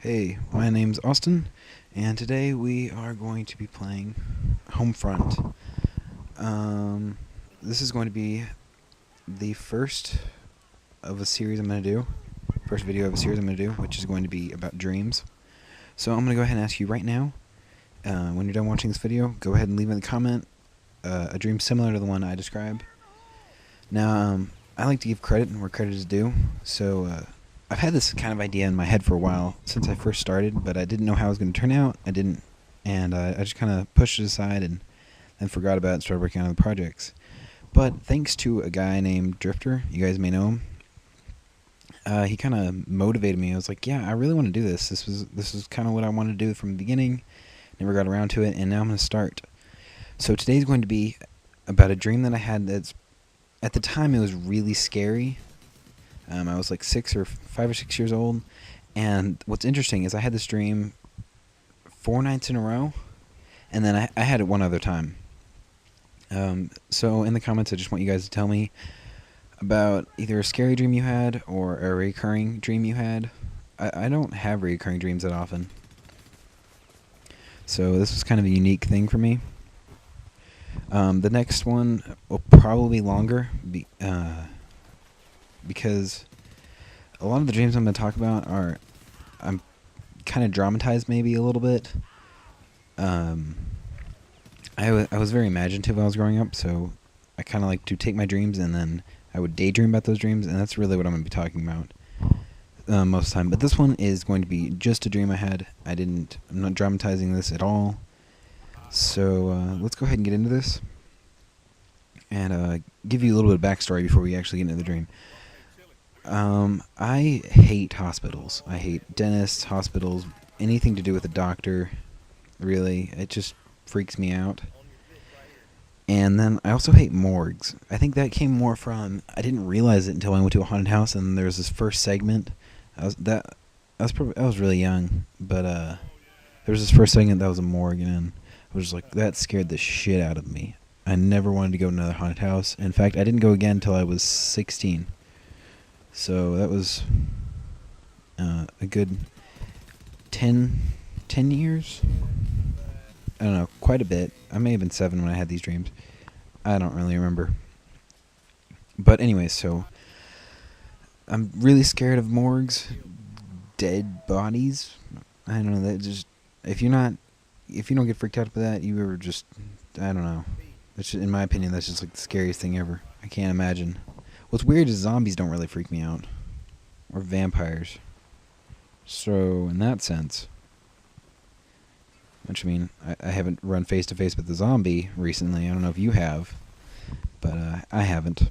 Hey, my name's Austin, and today we are going to be playing Homefront. This is going to be the first of a series I'm going to do, first video of a series I'm going to do, which is going to be about dreams. So I'm going to go ahead and ask you right now, when you're done watching this video, go ahead and leave in the comment a dream similar to the one I described. Now, I like to give credit where credit is due, so I've had this kind of idea in my head for a while since I first started, but I didn't know how it was going to turn out. I didn't, and I just kind of pushed it aside and then forgot about it and started working on other projects. But thanks to a guy named Drifter, you guys may know him, he kind of motivated me. I was like, yeah, I really want to do this. This was kind of what I wanted to do from the beginning. Never got around to it, and now I'm going to start. So today's going to be about a dream that I had that's, at the time, it was really scary. I was like 5 or 6 years old, and what's interesting is I had this dream 4 nights in a row, and then I had it one other time. So in the comments, I just want you guys to tell me about either a scary dream you had or a recurring dream you had. I don't have recurring dreams that often, so this was kind of a unique thing for me. The next one will probably be longer, because a lot of the dreams I'm going to talk about I'm kind of dramatized maybe a little bit. I was very imaginative when I was growing up, so I kind of like to take my dreams and then I would daydream about those dreams, and that's really what I'm going to be talking about most of the time. But this one is going to be just a dream I had. I'm not dramatizing this at all. So let's go ahead and get into this and give you a little bit of backstory before we actually get into the dream. I hate hospitals. I hate dentists, hospitals, anything to do with a doctor, really. It just freaks me out. And then I also hate morgues. I think that came more from, I didn't realize it until I went to a haunted house and there was this first segment. I was really young, but there was this first segment that was a morgue, and I was just like, that scared the shit out of me. I never wanted to go to another haunted house. In fact, I didn't go again until I was 16. So that was a good 10 years? I don't know, quite a bit. I may have been 7 when I had these dreams. I don't really remember. But anyway, so I'm really scared of morgues, dead bodies. I don't know, that just, if you don't get freaked out by that, you ever just, I don't know. That's just, in my opinion, that's just like the scariest thing ever. I can't imagine. What's weird is zombies don't really freak me out. Or vampires. So, in that sense, which, I mean, I haven't run face-to-face with the zombie recently. I don't know if you have, but I haven't.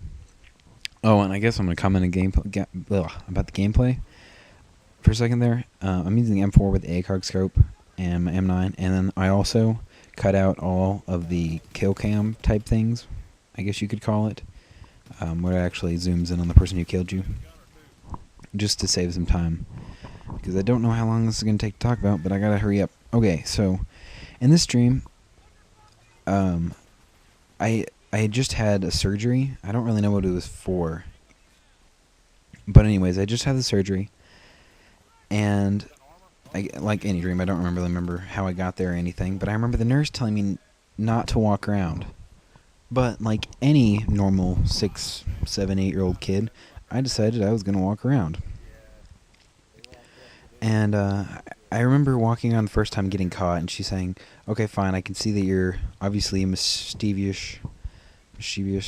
Oh, and I guess I'm going to comment about the gameplay for a second there. I'm using the M4 with the ACOG scope and my M9, and then I also cut out all of the kill cam type things, I guess you could call it, where it actually zooms in on the person who killed you, just to save some time, because I don't know how long this is going to take to talk about, but I gotta hurry up. Okay, so in this dream, I had just had a surgery. I don't really know what it was for, but anyways, I just had the surgery, and like any dream, I don't really remember how I got there or anything, but I remember the nurse telling me not to walk around. But like any normal 6, 7, 8-year-old kid, I decided I was going to walk around. And I remember walking around the first time getting caught, and she's saying, okay, fine, I can see that you're obviously mischievous,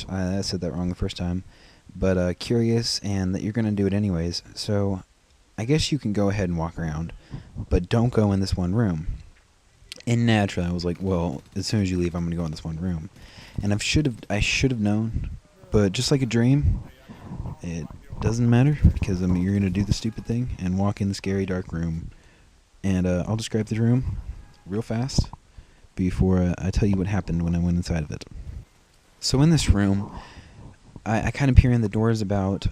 I said that wrong the first time, but curious, and that you're going to do it anyways, so I guess you can go ahead and walk around, but don't go in this one room. And naturally, I was like, well, as soon as you leave, I'm going to go in this one room. And I should have known, but just like a dream, it doesn't matter, because you're going to do the stupid thing and walk in the scary dark room. And I'll describe the room real fast before I tell you what happened when I went inside of it. So in this room, I kind of peer in. The door is about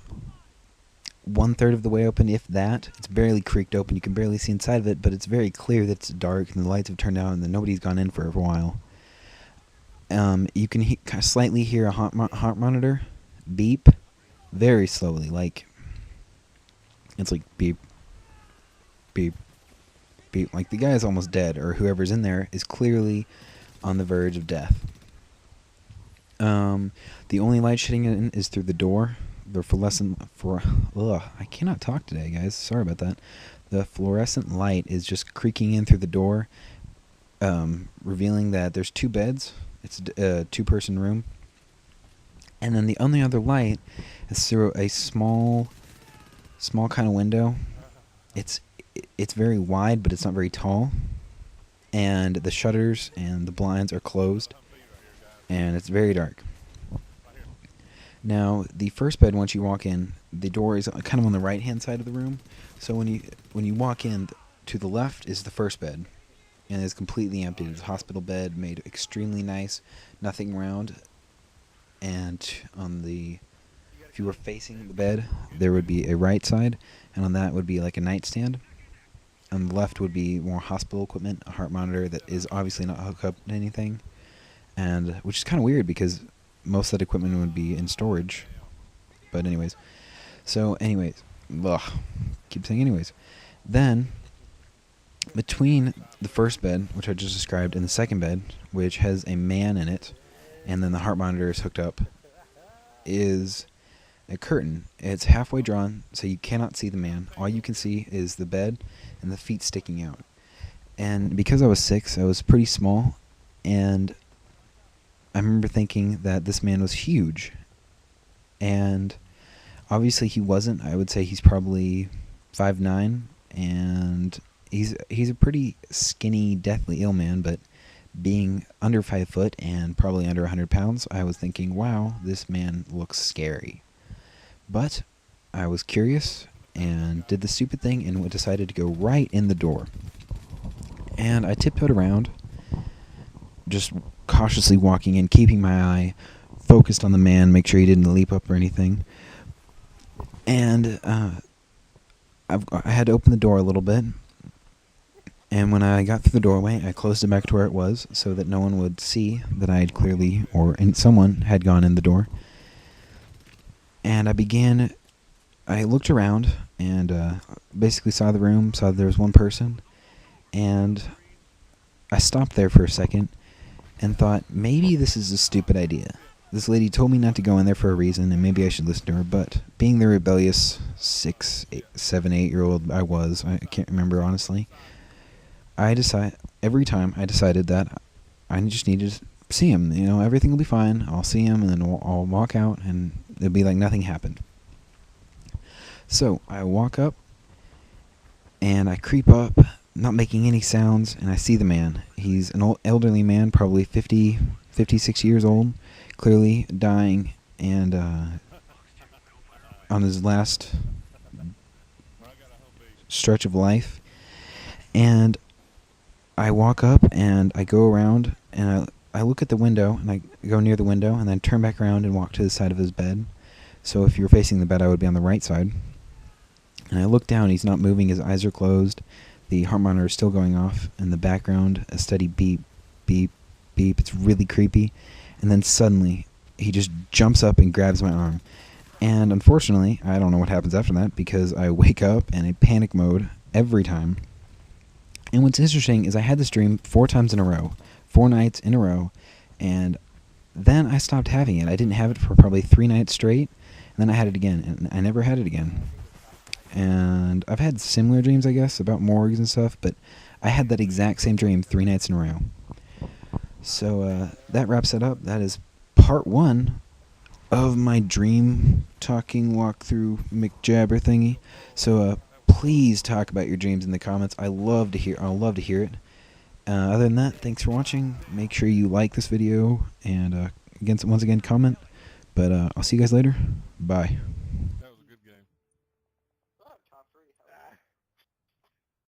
1/3 of the way open, if that. It's barely creaked open. You can barely see inside of it, but it's very clear that it's dark and the lights have turned out and that nobody's gone in for a while. You can slightly hear a heart monitor beep very slowly, like it's like beep, beep, like the guy is almost dead, or whoever's in there is clearly on the verge of death. The only light shitting in is through the door. The I cannot talk today, guys. Sorry about that. The fluorescent light is just creaking in through the door, revealing that there's 2 beds. It's a 2-person room. And then the only other light is through a small kind of window. It's very wide, but it's not very tall. And the shutters and the blinds are closed. And it's very dark. Now, the first bed, once you walk in, the door is kind of on the right-hand side of the room. So when you walk in, to the left is the first bed, and it's completely empty. It's a hospital bed, made extremely nice, nothing round. And if you were facing the bed, there would be a right side, and on that would be like a nightstand. On the left would be more hospital equipment, a heart monitor that is obviously not hooked up to anything, and which is kind of weird because most of that equipment would be in storage. But anyways, keep saying anyways. Then, between the first bed, which I just described, and the second bed, which has a man in it, and then the heart monitor is hooked up, is a curtain. It's halfway drawn, so you cannot see the man. All you can see is the bed and the feet sticking out. And because I was 6, I was pretty small, and I remember thinking that this man was huge. And obviously he wasn't. I would say he's probably 5'9", and he's a pretty skinny, deathly ill man, but being under 5 foot and probably under 100 pounds, I was thinking, wow, this man looks scary. But I was curious and did the stupid thing and decided to go right in the door. And I tiptoed around, just cautiously walking in, keeping my eye focused on the man, make sure he didn't leap up or anything. And I had to open the door a little bit. And when I got through the doorway, I closed it back to where it was so that no one would see that I had clearly, someone had gone in the door. And I looked around and basically saw the room, saw that there was one person. And I stopped there for a second and thought, maybe this is a stupid idea. This lady told me not to go in there for a reason, and maybe I should listen to her, but being the rebellious 6, 7, 8-year-old I can't remember honestly, every time I decided that I just needed to see him. Everything will be fine. I'll see him, and then I'll walk out, and it'll be like nothing happened. So I walk up, and I creep up, not making any sounds, and I see the man. He's an elderly man, probably 56 years old, clearly dying, and on his last stretch of life. And I walk up, and I go around, and I look at the window, and I go near the window, and then turn back around and walk to the side of his bed. So if you're facing the bed, I would be on the right side. And I look down, he's not moving, his eyes are closed. The heart monitor is still going off. In the background, a steady beep, beep, beep. It's really creepy. And then suddenly, he just jumps up and grabs my arm. And unfortunately, I don't know what happens after that, because I wake up in a panic mode every time. And what's interesting is I had this dream 4 times in a row. 4 nights in a row. And then I stopped having it. I didn't have it for probably 3 nights straight. And then I had it again. And I never had it again. And I've had similar dreams, I guess, about morgues and stuff, but I had that exact same dream 3 nights in a row. So that wraps it up. That is part 1 of my dream talking walkthrough McJabber thingy. So please talk about your dreams in the comments. I'll love to hear it. Other than that, thanks for watching. Make sure you like this video and once again comment. But I'll see you guys later. Bye.